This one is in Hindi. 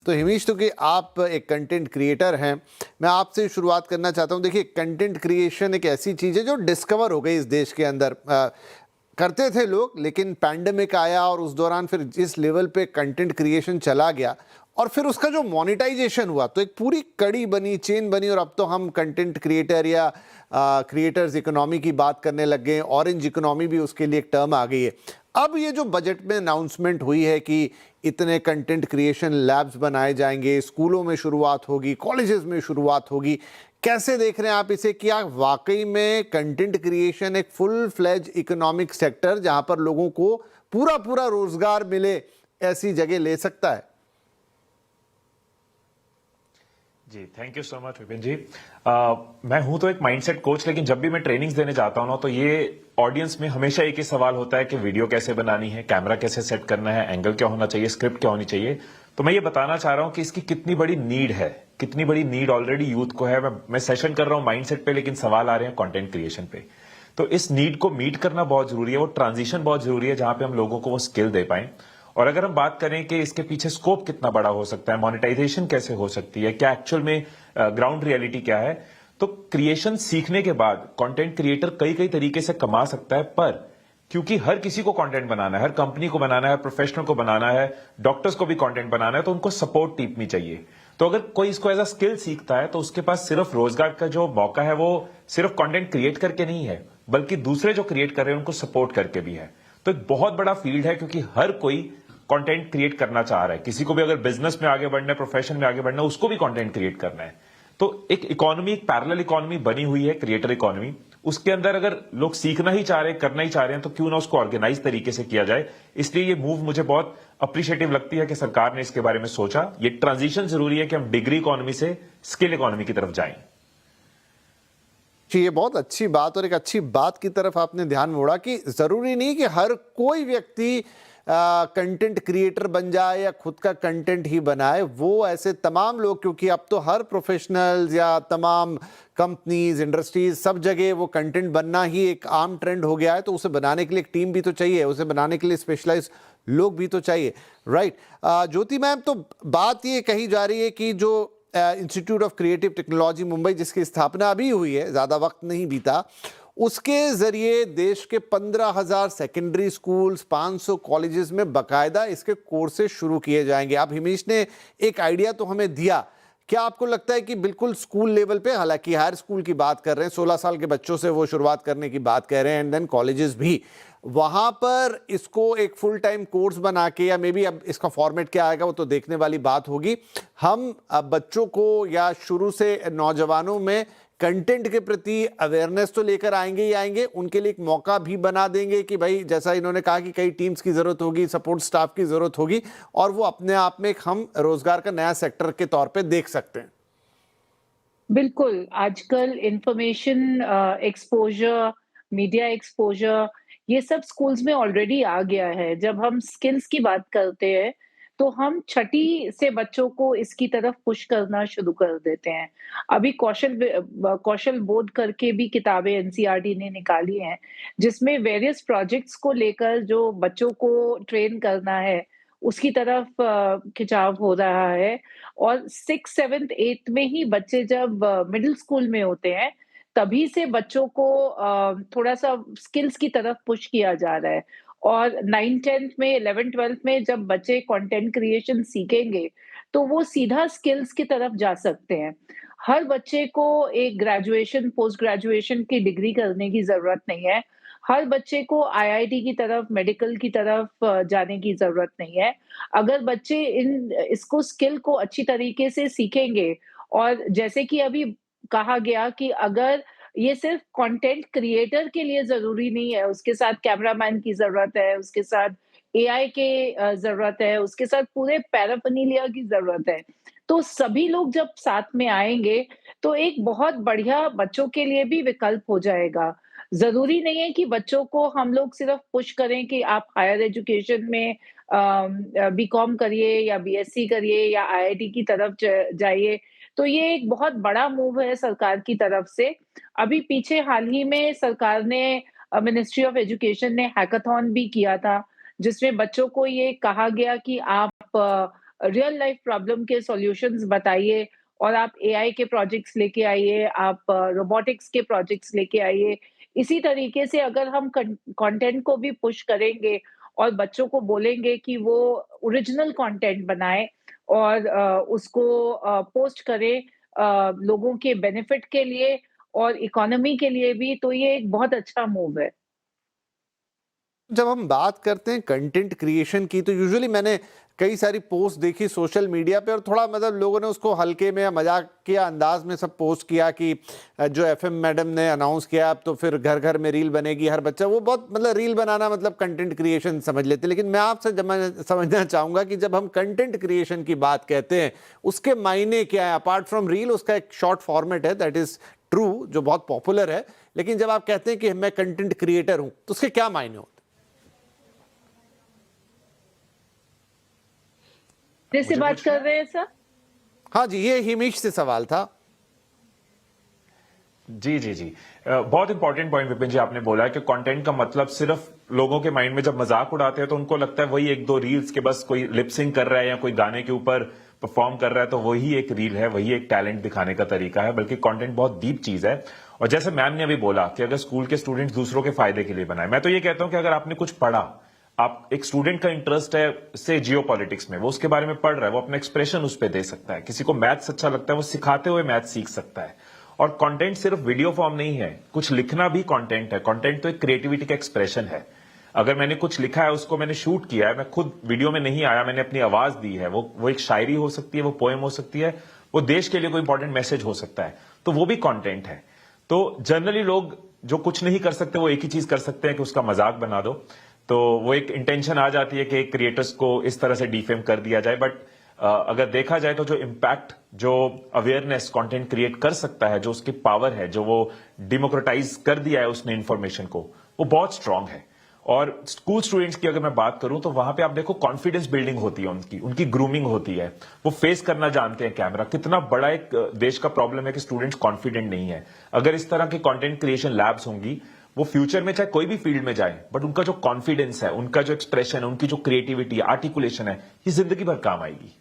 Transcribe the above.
तो हिमेश, तो कि आप एक कंटेंट क्रिएटर हैं, मैं आपसे शुरुआत करना चाहता हूं। देखिए, कंटेंट क्रिएशन एक ऐसी चीज़ है जो डिस्कवर हो गई इस देश के अंदर। करते थे लोग, लेकिन पैंडेमिक आया और उस दौरान फिर जिस लेवल पे कंटेंट क्रिएशन चला गया और फिर उसका जो मोनेटाइजेशन हुआ, तो एक पूरी कड़ी बनी, चेन बनी। और अब तो हम कंटेंट क्रिएटर या क्रिएटर्स इकोनॉमी की बात करने लग गए। ऑरेंज इकोनॉमी भी उसके लिए एक टर्म आ गई है। अब ये जो बजट में अनाउंसमेंट हुई है कि इतने कंटेंट क्रिएशन लैब्स बनाए जाएंगे, स्कूलों में शुरुआत होगी, कॉलेजेस में शुरुआत होगी, कैसे देख रहे हैं आप इसे? क्या वाकई में कंटेंट क्रिएशन एक फुल फ्लेज इकोनॉमिक सेक्टर जहां पर लोगों को पूरा पूरा रोजगार मिले, ऐसी जगह ले सकता है? जी, thank you so much Vipin ji. मैं हूं तो एक माइंडसेट कोच, लेकिन जब भी मैं ट्रेनिंग्स देने जाता हूं ना, तो ये ऑडियंस में हमेशा एक ही सवाल होता है कि वीडियो कैसे बनानी है, कैमरा कैसे सेट करना है, एंगल क्या होना चाहिए, स्क्रिप्ट क्या होनी चाहिए। तो मैं ये बताना चाह रहा हूं कि इसकी कितनी बड़ी नीड है, कितनी बड़ी नीड ऑलरेडी यूथ को है। मैं सेशन कर रहा हूं माइंडसेट पे, लेकिन सवाल आ रहे हैं कंटेंट क्रिएशन पे। तो इस नीड को मीट करना बहुत जरूरी है, वो ट्रांजिशन बहुत जरूरी है जहां पे हम लोगों को वो स्किल दे पाएं। और अगर हम बात करें कि इसके पीछे स्कोप कितना बड़ा हो सकता है, मोनेटाइजेशन कैसे हो सकती है, क्या एक्चुअल में ग्राउंड रियलिटी क्या है, तो क्रिएशन सीखने के बाद कंटेंट क्रिएटर कई कई तरीके से कमा सकता है। पर क्योंकि हर किसी को कंटेंट बनाना है, हर कंपनी को बनाना है, प्रोफेशनल को बनाना है, डॉक्टर्स को भी कंटेंट बनाना है, तो उनको सपोर्ट टीम में चाहिए। तो अगर कोई इसको एज अ स्किल सीखता है, तो उसके पास सिर्फ रोजगार का जो मौका है वो सिर्फ कंटेंट क्रिएट करके नहीं है, बल्कि दूसरे जो क्रिएट कर रहे हैं उनको सपोर्ट करके भी है। तो एक बहुत बड़ा फील्ड है, क्योंकि हर कोई कंटेंट क्रिएट करना चाह रहा है। किसी को भी अगर बिजनेस में आगे बढ़ना है, प्रोफेशन में आगे बढ़ना है, उसको भी कंटेंट क्रिएट करना है। तो एक इकोनॉमी, एक पैरेलल इकोनॉमी बनी हुई है, क्रिएटर इकोनॉमी। उसके अंदर अगर लोग सीखना ही चाह रहे हैं, करना ही चाह रहे हैं, तो क्यों ना उसको ऑर्गेनाइज तरीके से किया जाए। इसलिए ये मूव मुझे बहुत अप्रिशिएटिव लगती है कि सरकार ने इसके बारे में सोचा। ये ट्रांजिशन जरूरी है कि हम डिग्री इकोनॉमी से स्किल इकोनॉमी की तरफ जाएं। ये बहुत अच्छी बात, और एक अच्छी बात की तरफ आपने ध्यान मोड़ा कि जरूरी नहीं कि हर कोई व्यक्ति कंटेंट क्रिएटर बन जाए या खुद का कंटेंट ही बनाए। वो ऐसे तमाम लोग, क्योंकि अब तो हर प्रोफेशनल्स या तमाम कंपनीज, इंडस्ट्रीज, सब जगह वो कंटेंट बनना ही एक आम ट्रेंड हो गया है। तो उसे बनाने के लिए एक टीम भी तो चाहिए, उसे बनाने के लिए स्पेशलाइज लोग भी तो चाहिए, राइट? ज्योति मैम, तो बात ये कही जा रही है कि जो institute of creative technology Mumbai, जिसकी स्थापना अभी हुई है, ज़्यादा वक्त नहीं बीता, उसके ज़रिए देश के 15,000 सेकेंडरी स्कूल्स, 500 कॉलेजेस में बाकायदा इसके कोर्सेज शुरू किए जाएंगे। अब हिमेश ने एक आइडिया तो हमें दिया। क्या आपको लगता है कि बिल्कुल स्कूल लेवल पे, हालांकि हायर स्कूल की बात कर रहे हैं, 16 साल के बच्चों से वो शुरुआत करने की बात कर रहे हैं, एंड देन कॉलेजेस भी, वहां पर इसको एक फुल टाइम कोर्स बना के, या मे बी अब इसका फॉर्मेट क्या आएगा वो तो देखने वाली बात होगी, हम अब बच्चों को या शुरू से नौजवानों में कंटेंट के प्रति अवेयरनेस तो लेकर आएंगे ही आएंगे, उनके लिए एक मौका भी बना देंगे कि भाई, जैसा इन्होंने कहा कि कई टीम्स की जरूरत होगी, सपोर्ट स्टाफ की जरूरत होगी, और वो अपने आप में एक हम रोजगार का नया सेक्टर के तौर पे देख सकते हैं। बिल्कुल, आजकल इन्फॉर्मेशन एक्सपोज़र, मीडिया एक्सपोज़र, ये सब स्कूल्स में ऑलरेडी आ गया है। जब हम स्किल्स की बात करते हैं, तो हम छठी से बच्चों को इसकी तरफ पुश करना शुरू कर देते हैं। अभी कौशल बोध करके भी किताबें एनसीईआरटी ने निकाली हैं, जिसमें वेरियस प्रोजेक्ट्स को लेकर जो बच्चों को ट्रेन करना है, उसकी तरफ खिंचाव हो रहा है। और 6th, 7th, 8th में ही बच्चे जब मिडल स्कूल में होते हैं, तभी से बच्चों को थोड़ा-सा स्किल्स की तरफ पुश किया जा रहा है। और 9th, 10th में, 11th, 12th में जब बच्चे कंटेंट क्रिएशन सीखेंगे, तो वो सीधा स्किल्स की तरफ जा सकते हैं। हर बच्चे को एक ग्रेजुएशन, पोस्ट ग्रेजुएशन की डिग्री करने की ज़रूरत नहीं है। हर बच्चे को आईआईटी की तरफ, मेडिकल की तरफ जाने की ज़रूरत नहीं है। अगर बच्चे इसको स्किल को अच्छी तरीके से सीखेंगे, और जैसे कि अभी कहा गया कि अगर ये सिर्फ कंटेंट क्रिएटर के लिए ज़रूरी नहीं है, उसके साथ कैमरामैन की ज़रूरत है, उसके साथ एआई के ज़रूरत है, उसके साथ पूरे पैराफर्नालिया की ज़रूरत है। तो सभी लोग जब साथ में आएँगे, तो एक बहुत बढ़िया बच्चों के लिए भी विकल्प हो जाएगा। ज़रूरी नहीं है कि बच्चों को हम लोग सिर्फ पुश करें कि आप हायर एजुकेशन में बीकॉम करिए या बीएससी करिए या आईआईटी की तरफ जाइए। तो ये एक बहुत बड़ा मूव है सरकार की तरफ से। अभी पीछे हाल ही में सरकार ने, मिनिस्ट्री ऑफ एजुकेशन ने हैकाथॉन भी किया था, जिसमें बच्चों को ये कहा गया कि आप रियल लाइफ प्रॉब्लम के सॉल्यूशंस बताइए और आप एआई के प्रोजेक्ट्स लेके आइए, आप रोबोटिक्स के प्रोजेक्ट्स लेके आइए। इसी तरीके से अगर हम कंटेंट को भी पुश करेंगे और बच्चों को बोलेंगे कि वो ओरिजिनल कंटेंट बनाएँ और उसको पोस्ट करें लोगों के बेनिफिट के लिए और इकोनॉमी के लिए भी, तो ये एक बहुत अच्छा मूव है। जब हम बात करते हैं कंटेंट क्रिएशन की, तो यूजुअली मैंने कई सारी पोस्ट देखी सोशल मीडिया पे, और थोड़ा मतलब लोगों ने उसको हल्के में या मजाकिया अंदाज में सब पोस्ट किया कि जो एफएम मैडम ने अनाउंस किया अब तो फिर घर घर में रील बनेगी, हर बच्चा वो बहुत मतलब रील बनाना मतलब कंटेंट क्रिएशन समझ लेते। लेकिन मैं आपसे जब मैं समझना चाहूँगा कि जब हम कंटेंट क्रिएशन की बात कहते हैं उसके मायने क्या है? अपार्ट फ्रॉम रील उसका एक शॉर्ट फॉर्मेट है, दैट इज ट्रू, जो बहुत पॉपुलर है, लेकिन जब आप कहते हैं कि मैं कंटेंट क्रिएटर हूँ तो उसके क्या मायने होते हैं? किस से मुझे बात पूछना कर है? रहे हैं सर? हाँ जी, ये हिमीश से सवाल था। जी जी जी। बहुत इंपॉर्टेंट पॉइंट विपिन जी आपने बोला है कि कंटेंट का मतलब सिर्फ लोगों के माइंड में जब मजाक उड़ाते हैं तो उनको लगता है वही एक दो रील्स के बस कोई लिपसिंग कर रहा है या कोई गाने के ऊपर परफॉर्म कर रहा है तो वही एक रील है, वही एक टैलेंट दिखाने का तरीका है। बल्कि कंटेंट बहुत डीप चीज है। और जैसे मैम ने अभी बोला कि अगर स्कूल के स्टूडेंट्स दूसरों के फायदे के लिए बनाए, मैं तो ये कहता हूं कि अगर आपने कुछ पढ़ा, आप एक स्टूडेंट का इंटरेस्ट है से जियो पॉलिटिक्स में, वो उसके बारे में पढ़ रहा है, वो अपना एक्सप्रेशन उस पर दे सकता है। किसी को मैथ्स अच्छा लगता है, वो सिखाते हुए मैथ्स सीख सकता है। और कंटेंट सिर्फ वीडियो फॉर्म नहीं है, कुछ लिखना भी कंटेंट है। कंटेंट तो एक क्रिएटिविटी का एक्सप्रेशन है। अगर मैंने कुछ लिखा है, उसको मैंने शूट किया है, मैं खुद वीडियो में नहीं आया, मैंने अपनी आवाज दी है, वो एक शायरी हो सकती है, वो पोएम हो सकती है, वो देश के लिए कोई इंपॉर्टेंट मैसेज हो सकता है, तो वो भी कंटेंट है। तो जनरली लोग जो कुछ नहीं कर सकते वो एक ही चीज कर सकते हैं कि उसका मजाक बना दो। तो वो एक इंटेंशन आ जाती है कि क्रिएटर्स को इस तरह से डिफेम कर दिया जाए। बट अगर देखा जाए तो जो इम्पैक्ट, जो अवेयरनेस कंटेंट क्रिएट कर सकता है, जो उसकी पावर है, जो वो डेमोक्रेटाइज कर दिया है उसने इंफॉर्मेशन को, वो बहुत स्ट्रांग है। और स्कूल स्टूडेंट्स की अगर मैं बात करूं तो वहां पे आप देखो कॉन्फिडेंस बिल्डिंग होती है, उनकी ग्रूमिंग होती है, वो फेस करना जानते हैं कैमरा। कितना बड़ा एक देश का प्रॉब्लम है कि स्टूडेंट्स कॉन्फिडेंट नहीं है। अगर इस तरह के कंटेंट क्रिएशन लैब्स होंगी, वो फ्यूचर में चाहे कोई भी फील्ड में जाए, बट उनका जो कॉन्फिडेंस है, उनका जो एक्सप्रेशन है, उनकी जो क्रिएटिविटी, आर्टिकुलेशन है, ये जिंदगी भर काम आएगी।